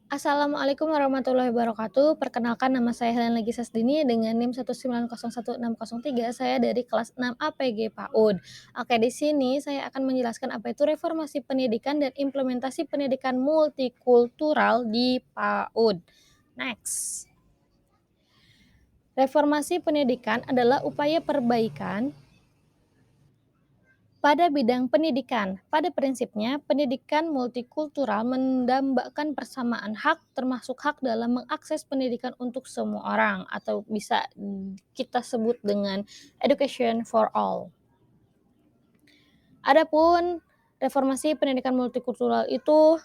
Assalamualaikum warahmatullahi wabarakatuh. Perkenalkan nama saya Helen Legi Sasdini dengan NIM 1901603. Saya dari kelas 6 APG PAUD. Oke, di sini saya akan menjelaskan apa itu reformasi pendidikan dan implementasi pendidikan multikultural di PAUD. Next. Reformasi pendidikan adalah upaya perbaikan pada bidang pendidikan. Pada prinsipnya, pendidikan multikultural mendambakan persamaan hak, termasuk hak dalam mengakses pendidikan untuk semua orang, atau bisa kita sebut dengan education for all. Adapun reformasi pendidikan multikultural itu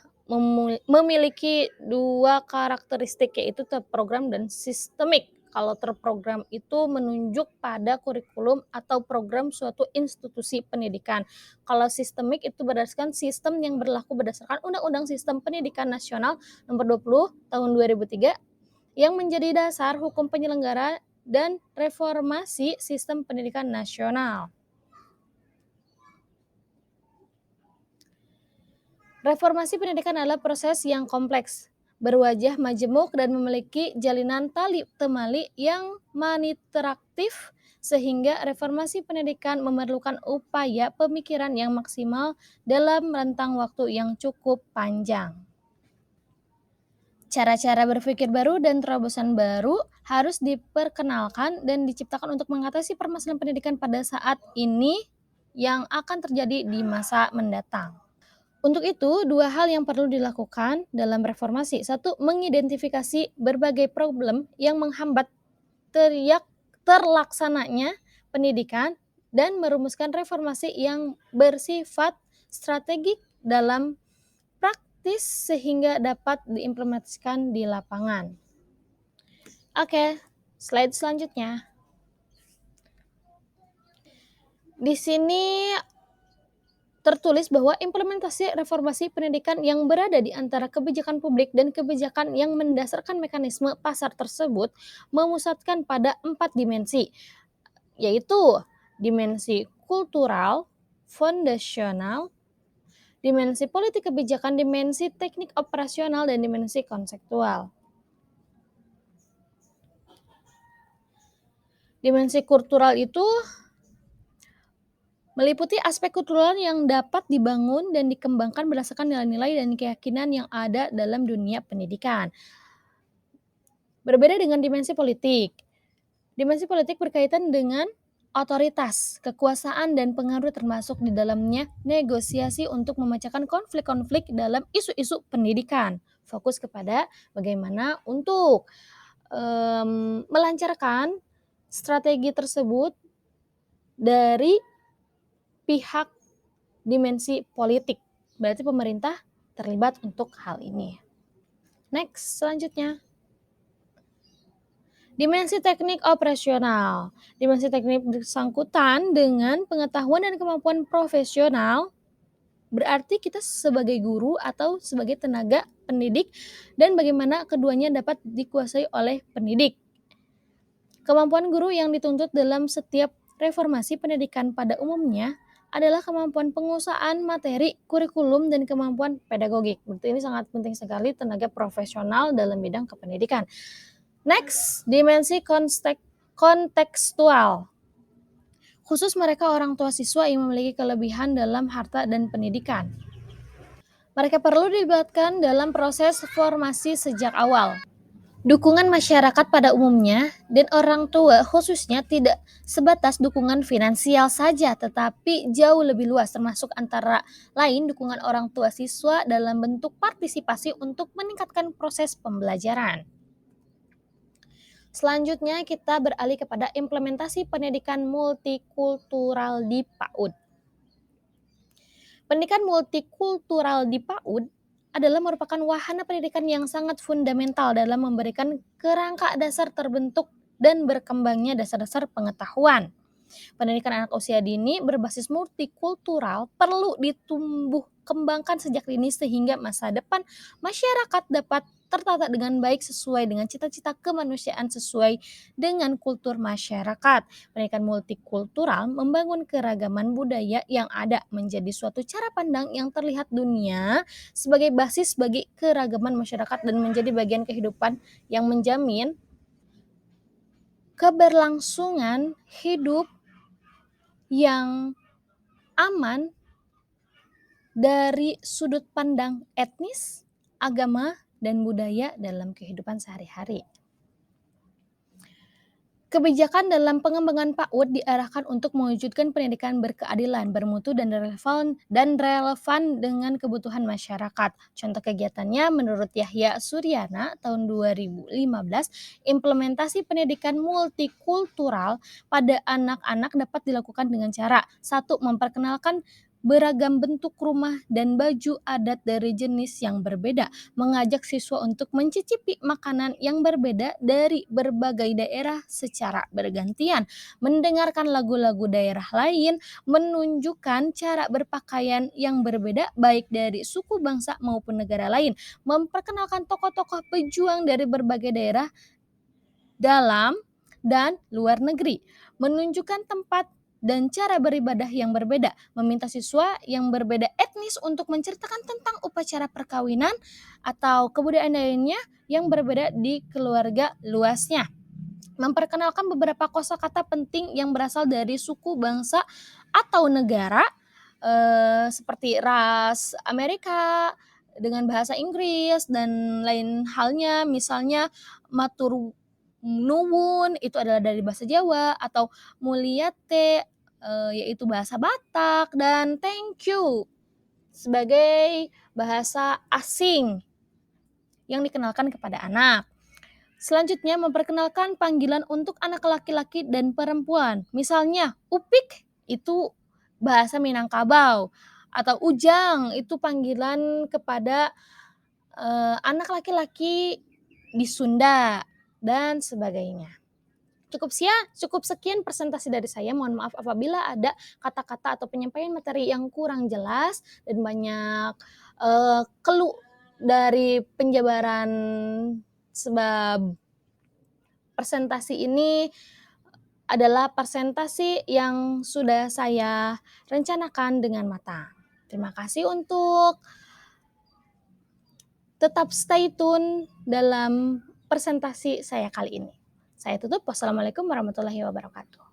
memiliki dua karakteristik, yaitu terprogram dan sistemik. Kalau terprogram itu menunjuk pada kurikulum atau program suatu institusi pendidikan. Kalau sistemik itu berdasarkan sistem yang berlaku berdasarkan Undang-Undang Sistem Pendidikan Nasional Nomor 20 Tahun 2003 yang menjadi dasar hukum penyelenggara dan reformasi sistem pendidikan nasional. Reformasi pendidikan adalah proses yang kompleks, berwajah majemuk dan memiliki jalinan tali temali yang maniteraktif, sehingga reformasi pendidikan memerlukan upaya pemikiran yang maksimal dalam rentang waktu yang cukup panjang. Cara-cara berpikir baru dan terobosan baru harus diperkenalkan dan diciptakan untuk mengatasi permasalahan pendidikan pada saat ini yang akan terjadi di masa mendatang. Untuk itu, dua hal yang perlu dilakukan dalam reformasi. Satu, mengidentifikasi berbagai problem yang menghambat terlaksananya pendidikan dan merumuskan reformasi yang bersifat strategik dalam praktis sehingga dapat diimplementasikan di lapangan. Oke, slide selanjutnya. Di sini tertulis bahwa implementasi reformasi pendidikan yang berada di antara kebijakan publik dan kebijakan yang mendasarkan mekanisme pasar tersebut memusatkan pada 4 dimensi, yaitu dimensi kultural, fondasional, dimensi politik kebijakan, dimensi teknik operasional, dan dimensi konseptual. Dimensi kultural itu meliputi aspek kultural yang dapat dibangun dan dikembangkan berdasarkan nilai-nilai dan keyakinan yang ada dalam dunia pendidikan. Berbeda dengan dimensi politik. Dimensi politik berkaitan dengan otoritas, kekuasaan, dan pengaruh termasuk di dalamnya negosiasi untuk memecahkan konflik-konflik dalam isu-isu pendidikan. Fokus kepada bagaimana untuk melancarkan strategi tersebut dari pihak dimensi politik. Berarti pemerintah terlibat untuk hal ini. Next, selanjutnya. Dimensi teknik operasional. Dimensi teknik bersangkutan dengan pengetahuan dan kemampuan profesional, berarti kita sebagai guru atau sebagai tenaga pendidik dan bagaimana keduanya dapat dikuasai oleh pendidik. Kemampuan guru yang dituntut dalam setiap reformasi pendidikan pada umumnya adalah kemampuan penguasaan materi, kurikulum, dan kemampuan pedagogik. Berarti ini sangat penting sekali tenaga profesional dalam bidang kependidikan. Next, dimensi kontekstual. Khusus mereka orang tua siswa yang memiliki kelebihan dalam harta dan pendidikan. Mereka perlu dilibatkan dalam proses formasi sejak awal. Dukungan masyarakat pada umumnya dan orang tua khususnya tidak sebatas dukungan finansial saja, tetapi jauh lebih luas, termasuk antara lain dukungan orang tua siswa dalam bentuk partisipasi untuk meningkatkan proses pembelajaran. Selanjutnya kita beralih kepada implementasi pendidikan multikultural di PAUD. Pendidikan multikultural di PAUD adalah merupakan wahana pendidikan yang sangat fundamental dalam memberikan kerangka dasar terbentuk dan berkembangnya dasar-dasar pengetahuan. Pendidikan anak usia dini berbasis multikultural perlu ditumbuh kembangkan sejak dini sehingga masa depan masyarakat dapat tertata dengan baik sesuai dengan cita-cita kemanusiaan sesuai dengan kultur masyarakat. Pendidikan multikultural membangun keragaman budaya yang ada menjadi suatu cara pandang yang terlihat dunia sebagai basis bagi keragaman masyarakat dan menjadi bagian kehidupan yang menjamin keberlangsungan hidup yang aman dari sudut pandang etnis, agama, dan budaya dalam kehidupan sehari-hari. Kebijakan dalam pengembangan PAUD diarahkan untuk mewujudkan pendidikan berkeadilan, bermutu, dan relevan dengan kebutuhan masyarakat. Contoh kegiatannya menurut Yahya Suryana tahun 2015, implementasi pendidikan multikultural pada anak-anak dapat dilakukan dengan cara: 1. Memperkenalkan beragam bentuk rumah dan baju adat dari jenis yang berbeda, mengajak siswa untuk mencicipi makanan yang berbeda dari berbagai daerah secara bergantian, mendengarkan lagu-lagu daerah lain, menunjukkan cara berpakaian yang berbeda baik dari suku bangsa maupun negara lain, memperkenalkan tokoh-tokoh pejuang dari berbagai daerah dalam dan luar negeri, menunjukkan tempat dan cara beribadah yang berbeda, meminta siswa yang berbeda etnis untuk menceritakan tentang upacara perkawinan atau kebudayaan lainnya yang berbeda di keluarga luasnya, memperkenalkan beberapa kosakata penting yang berasal dari suku, bangsa, atau negara, seperti ras Amerika dengan bahasa Inggris dan lain halnya, misalnya matur nuwun itu adalah dari bahasa Jawa, atau mulyate, yaitu bahasa Batak, dan thank you sebagai bahasa asing yang dikenalkan kepada anak. Selanjutnya, memperkenalkan panggilan untuk anak laki-laki dan perempuan. Misalnya, upik itu bahasa Minangkabau, atau ujang itu panggilan kepada anak laki-laki di Sunda, dan sebagainya. Cukup sekian presentasi dari saya. Mohon maaf apabila ada kata-kata atau penyampaian materi yang kurang jelas dan banyak keluh dari penjabaran, sebab presentasi ini adalah presentasi yang sudah saya rencanakan dengan matang. Terima kasih untuk tetap stay tune dalam presentasi saya kali ini. Saya tutup. Wassalamualaikum warahmatullahi wabarakatuh.